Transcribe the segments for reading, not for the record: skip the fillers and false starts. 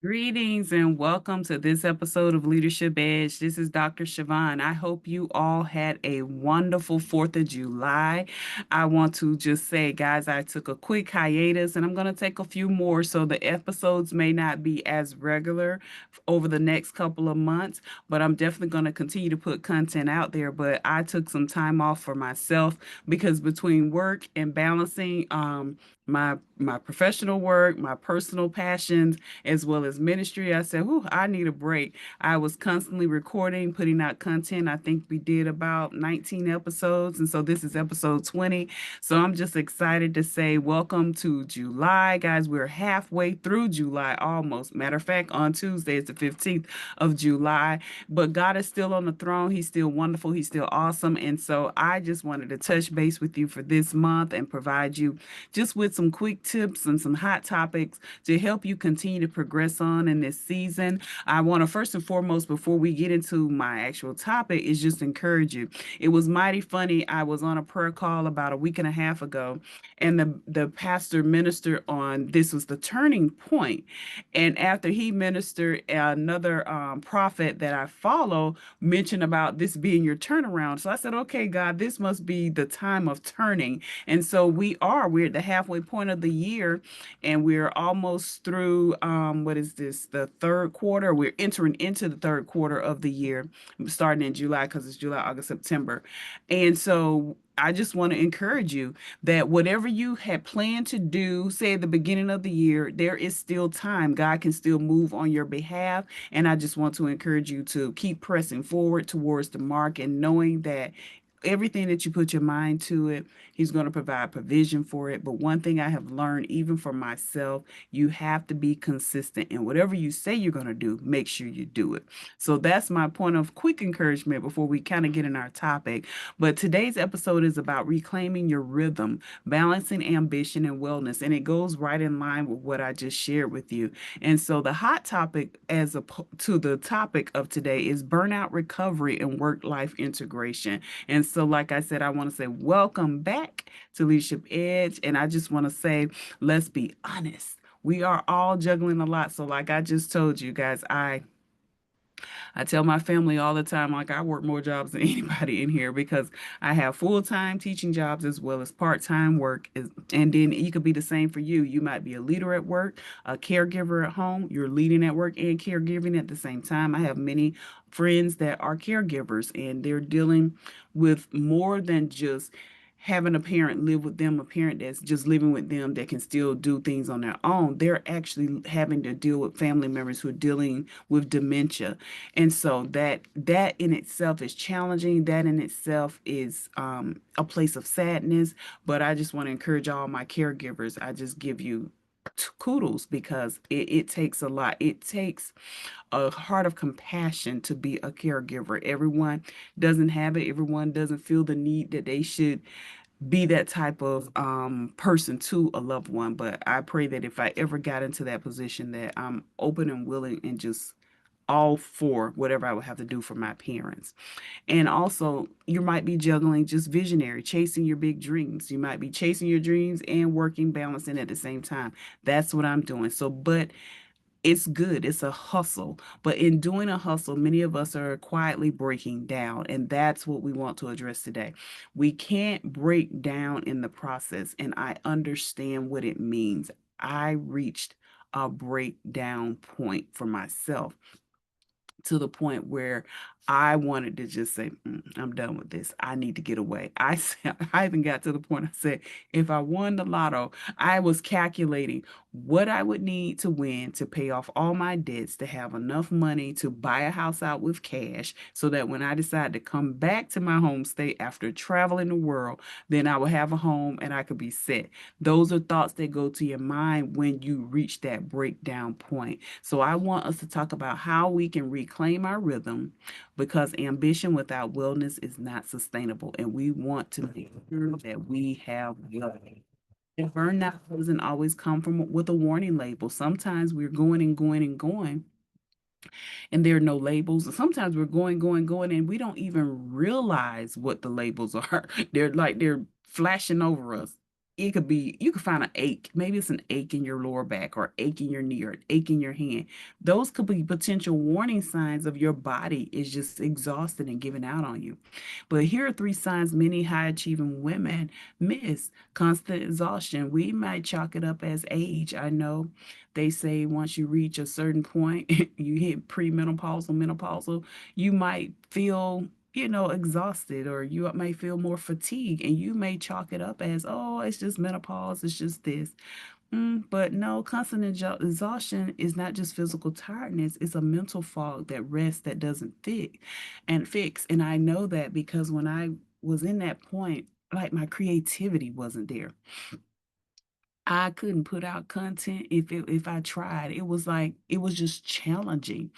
Greetings and welcome to this episode of Leadership Edge. This is Dr. Chavonne. I hope you all had a wonderful 4th of July. I want to just say, guys, I took a quick hiatus and I'm going to take a few more, so the episodes may not be as regular over the next couple of months, but I'm definitely going to continue to put content out there. But I took some time off for myself because between work and balancing my professional work, my personal passions, as well as ministry, I said, whew, I need a break. I was constantly recording, putting out content. I think we did about 19 episodes. And so this is episode 20. So I'm just excited to say welcome to July, guys. We're halfway through July almost. Matter of fact, on Tuesday, it's the 15th of July. But God is still on the throne. He's still wonderful. He's still awesome. And so I just wanted to touch base with you for this month and provide you just with some quick tips and some hot topics to help you continue to progress on in this season. I want to first and foremost, before we get into my actual topic, is just encourage you. It was mighty funny. I was on a prayer call about a week and a half ago, and the pastor ministered on this was the turning point. And after he ministered, another prophet that I follow mentioned about this being your turnaround. So I said, okay, God, this must be the time of turning. And so we're at the halfway point of the year, and we're almost through what is this, the third quarter. We're entering into the third quarter of the year, starting in July, because it's July, August, September. And so I just want to encourage you that whatever you had planned to do, say at the beginning of the year, there is still time. God can still move on your behalf. And I just want to encourage you to keep pressing forward towards the mark and knowing that everything that you put your mind to it, he's going to provide provision for it. But one thing I have learned, even for myself, you have to be consistent in whatever you say you're going to do, make sure you do it. So that's my point of quick encouragement before we kind of get in our topic. But today's episode is about reclaiming your rhythm, balancing ambition and wellness. And it goes right in line with what I just shared with you. And so the hot topic to the topic of today is burnout recovery and work-life integration. And so, like I said, I want to say welcome back to Leadership Edge. And I just want to say, let's be honest. We are all juggling a lot. So, like I just told you guys, I tell my family all the time, like I work more jobs than anybody in here because I have full-time teaching jobs as well as part-time work. And then you could be the same for you. You might be a leader at work, a caregiver at home. You're leading at work and caregiving at the same time. I have many friends that are caregivers and they're dealing with more than just having a parent live with them, a parent that's just living with them that can still do things on their own. They're actually having to deal with family members who are dealing with dementia. And so that in itself is challenging. That in itself is a place of sadness. But I just want to encourage all my caregivers. I just give you kudos because it takes a lot. It takes a heart of compassion to be a caregiver. Everyone doesn't have it. Everyone doesn't feel the need that they should be that type of person to a loved one. But I pray that if I ever got into that position, that I'm open and willing and just all for whatever I would have to do for my parents. And also, you might be juggling just visionary, chasing your big dreams. You might be chasing your dreams and working, balancing at the same time. That's what I'm doing. So, but it's good. It's a hustle. But in doing a hustle, many of us are quietly breaking down. And that's what we want to address today. We can't break down in the process. And I understand what it means. I reached a breakdown point for myself to the point where I wanted to just say, I'm done with this. I need to get away. I said, I even got to the point I said, if I won the lotto, I was calculating what I would need to win to pay off all my debts, to have enough money to buy a house out with cash so that when I decide to come back to my home state after traveling the world, then I will have a home and I could be set. Those are thoughts that go to your mind when you reach that breakdown point. So I want us to talk about how we can reclaim our rhythm because ambition without wellness is not sustainable. And we want to make sure that we have wellness. And burnout doesn't always come from with a warning label. Sometimes we're going and going and going, and there are no labels. And sometimes we're going, going, going, and we don't even realize what the labels are. They're flashing over us it could be, you could find an ache. Maybe it's an ache in your lower back or ache in your knee or ache in your hand. Those could be potential warning signs of your body is just exhausted and giving out on you. But here are three signs many high achieving women miss: constant exhaustion. We might chalk it up as age. I know they say once you reach a certain point, you hit premenopausal, menopausal, you might feel, exhausted, or you may feel more fatigue, and you may chalk it up as, oh, it's just menopause, it's just this. But no, constant exhaustion is not just physical tiredness, it's a mental fog that rests that doesn't fix. And I know that because when I was in that point, like my creativity wasn't there. I couldn't put out content if I tried. It was like it was just challenging.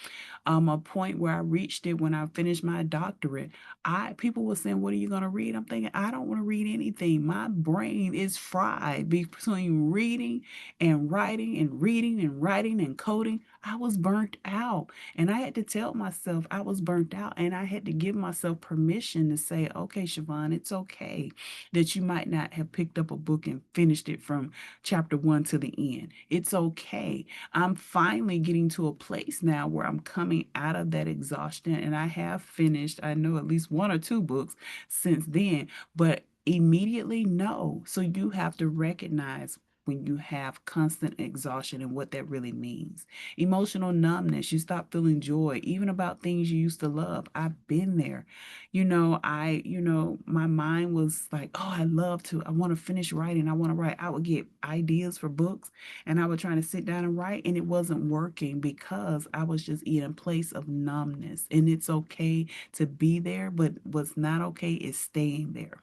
A point where I reached it when I finished my doctorate. I People were saying, "What are you gonna read?" I'm thinking, I don't want to read anything. My brain is fried between reading and writing and coding. I was burnt out, and I had to tell myself I was burnt out, and I had to give myself permission to say, "Okay, Chavonne, it's okay that you might not have picked up a book and finished it from chapter one to the end. It's okay. I'm finally getting to a place now where I'm coming out of that exhaustion, and I have finished, I know, at least one or two books since then, but immediately, no. So you have to recognize when you have constant exhaustion and what that really means. Emotional numbness, you stop feeling joy, even about things you used to love. I've been there. My mind was like, oh, I want to finish writing. I want to write. I would get ideas for books, and I would try to sit down and write, and it wasn't working because I was just in a place of numbness. And it's okay to be there, but what's not okay is staying there.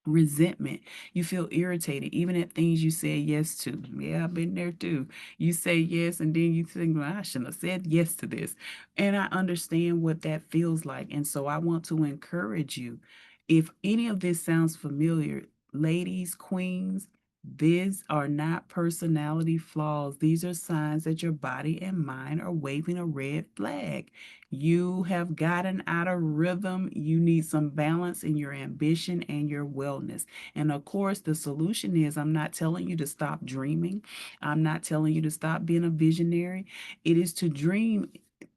Resentment. You feel irritated even at things you said yes to. Yeah, I've been there too. You say yes, and then you think, well, I shouldn't have said yes to this. And I understand what that feels like. And so I want to encourage you. If any of this sounds familiar, ladies, queens, these are not personality flaws. These are signs that your body and mind are waving a red flag. You have gotten out of rhythm. You need some balance in your ambition and your wellness. And of course, the solution is, I'm not telling you to stop dreaming. I'm not telling you to stop being a visionary. It is to dream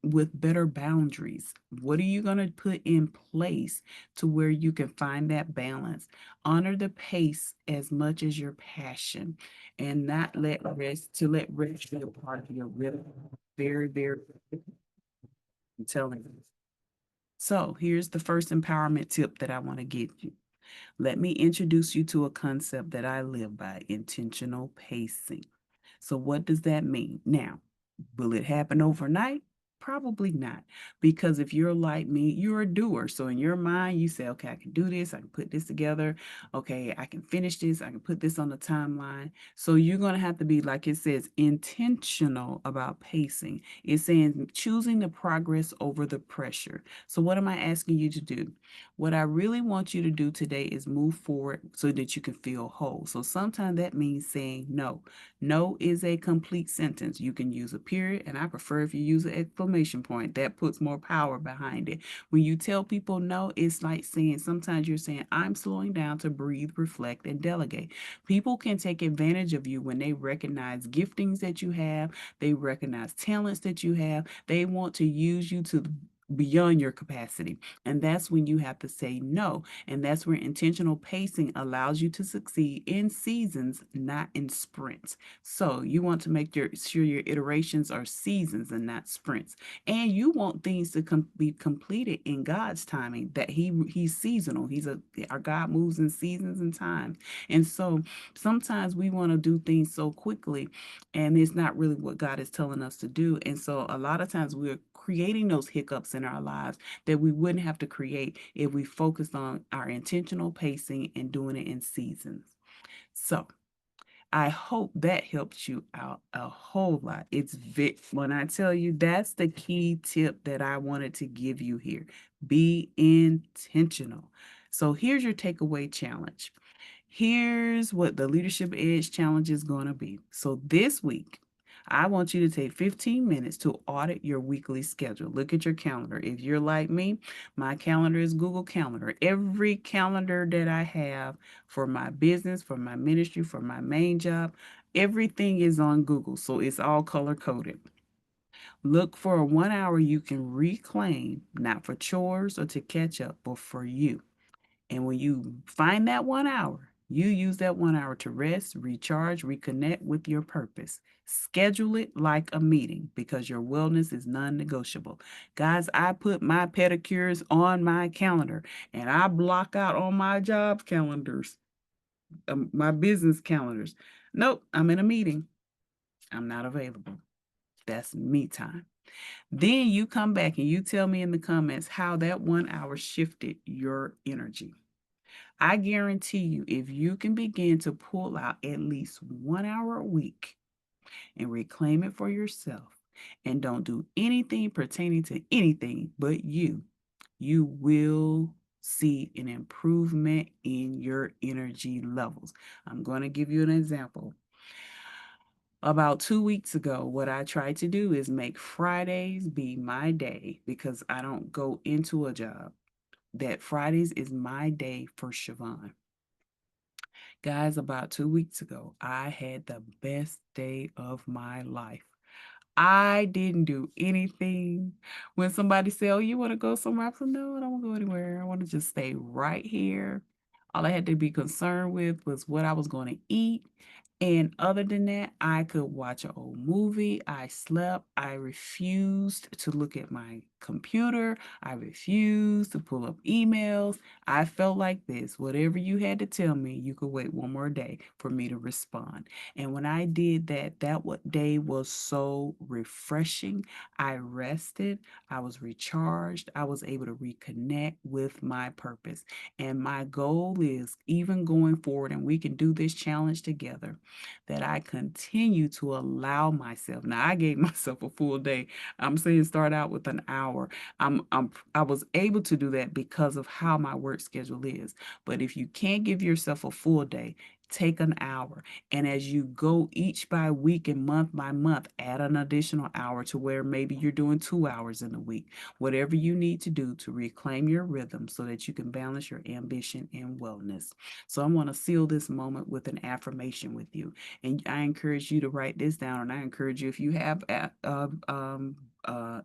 with better boundaries. What are you going to put in place to where you can find that balance? Honor the pace as much as your passion, and not let rest be a part of your rhythm. Very, very, I'm telling you. So here's the first empowerment tip that I want to give you. Let me introduce you to a concept that I live by: intentional pacing. So, what does that mean? Now, will it happen overnight? Probably not. Because if you're like me, you're a doer. So, in your mind, you say, okay, I can do this. I can put this together. Okay, I can finish this. I can put this on the timeline. So, you're going to have to be, like it says, intentional about pacing. It's saying choosing the progress over the pressure. So, what am I asking you to do? What I really want you to do today is move forward so that you can feel whole. So, sometimes that means saying no. No is a complete sentence. You can use a period, and I prefer if you use an exclamation point. That puts more power behind it. When you tell people no, it's like saying, sometimes you're saying, I'm slowing down to breathe, reflect, and delegate. People can take advantage of you when they recognize giftings that you have, they recognize talents that you have, they want to use you to beyond your capacity. And that's when you have to say no. And that's where intentional pacing allows you to succeed in seasons, not in sprints. So you want to make sure your iterations are seasons and not sprints. And you want things to be completed in God's timing. That He's seasonal. Our God moves in seasons and times. And so sometimes we want to do things so quickly, and it's not really what God is telling us to do. And so a lot of times we're creating those hiccups in our lives that we wouldn't have to create if we focused on our intentional pacing and doing it in seasons. So I hope that helps you out a whole lot. When I tell you, that's the key tip that I wanted to give you here. Be intentional. So here's your takeaway challenge. Here's what the Leadership Edge challenge is going to be. So this week, I want you to take 15 minutes to audit your weekly schedule. Look at your calendar. If you're like me, my calendar is Google Calendar. Every calendar that I have for my business, for my ministry, for my main job, everything is on Google. So it's all color coded. Look for a 1 hour you can reclaim, not for chores or to catch up, but for you. And when you find that 1 hour, you use that 1 hour to rest, recharge, reconnect with your purpose. Schedule it like a meeting because your wellness is non negotiable. Guys, I put my pedicures on my calendar and I block out on my job calendars, my business calendars. Nope, I'm in a meeting. I'm not available. That's me time. Then you come back and you tell me in the comments how that 1 hour shifted your energy. I guarantee you, if you can begin to pull out at least 1 hour a week and reclaim it for yourself and don't do anything pertaining to anything but you will see an improvement in your energy levels. I'm going to give you an example. About 2 weeks ago, what I tried to do is make Fridays be my day because I don't go into a job. That Fridays is my day for Chavonne. Guys, about 2 weeks ago, I had the best day of my life. I didn't do anything. When somebody say, "Oh, you want to go somewhere?" I said, "No, I don't want to go anywhere. I want to just stay right here." All I had to be concerned with was what I was going to eat. And other than that, I could watch an old movie. I slept. I refused to look at my computer. I refused to pull up emails. I felt like this. Whatever you had to tell me, you could wait one more day for me to respond. And when I did that, day was so refreshing. I rested. I was recharged. I was able to reconnect with my purpose. And my goal is, even going forward, and we can do this challenge together, that I continue to allow myself. Now, I gave myself a full day. I'm saying start out with an hour. I was able to do that because of how my work schedule is. But if you can't give yourself a full day, take an hour. And as you go each by week and month by month, add an additional hour to where maybe you're doing 2 hours in a week. Whatever you need to do to reclaim your rhythm so that you can balance your ambition and wellness. So I want to seal this moment with an affirmation with you. And I encourage you to write this down. And I encourage you, if you have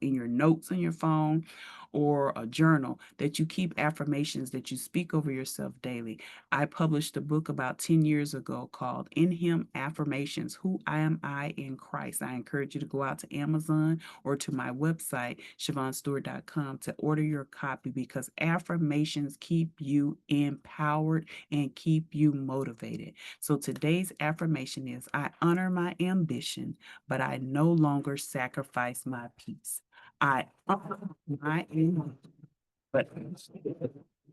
in your notes on your phone or a journal, that you keep affirmations that you speak over yourself daily. I published a book about 10 years ago called In Him Affirmations, Who Am I in Christ. I encourage you to go out to Amazon or to my website, ChavonneStewart.com, to order your copy because affirmations keep you empowered and keep you motivated. So today's affirmation is, I honor my ambition, but I no longer sacrifice my peace. I honor my ambition, but I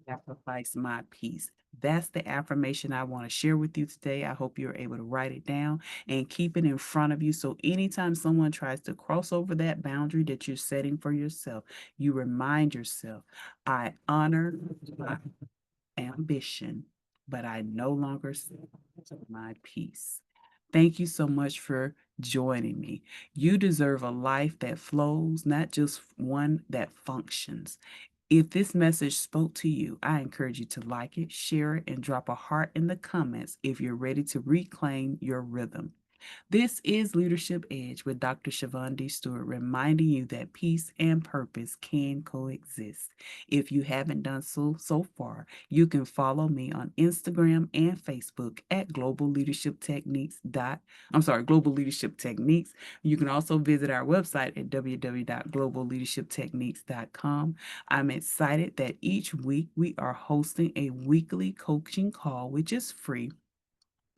sacrifice my peace. That's the affirmation I want to share with you today. I hope you're able to write it down and keep it in front of you. So anytime someone tries to cross over that boundary that you're setting for yourself, you remind yourself, I honor my ambition, but I no longer sacrifice my peace. Thank you so much for joining me. You deserve a life that flows, not just one that functions. If this message spoke to you, I encourage you to like it, share it, and drop a heart in the comments if you're ready to reclaim your rhythm. This is Leadership Edge with Dr. Chavonne D. Stewart, reminding you that peace and purpose can coexist. If you haven't done so far, you can follow me on Instagram and Facebook at Global Leadership Techniques. You can also visit our website at www.globalleadershiptechniques.com. I'm excited that each week we are hosting a weekly coaching call, which is free.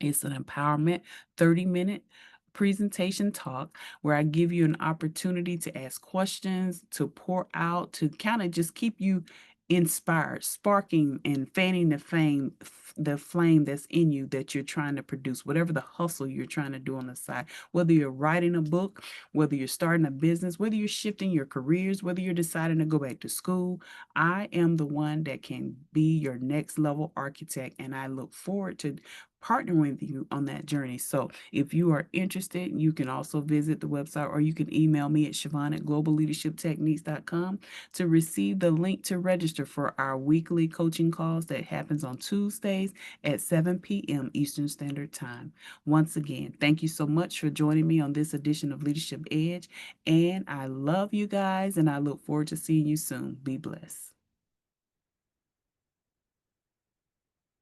It's an empowerment 30-minute presentation talk where I give you an opportunity to ask questions, to pour out, to kind of just keep you inspired, sparking and fanning the flame that's in you that you're trying to produce, whatever the hustle you're trying to do on the side, whether you're writing a book, whether you're starting a business, whether you're shifting your careers, whether you're deciding to go back to school. I am the one that can be your next level architect, and I look forward to partnering with you on that journey. So if you are interested, you can also visit the website or you can email me at Chavonne at globalleadershiptechniques.com to receive the link to register for our weekly coaching calls that happens on Tuesdays at 7 p.m. Eastern Standard Time. Once again, thank you so much for joining me on this edition of Leadership Edge. And I love you guys, and I look forward to seeing you soon. Be blessed.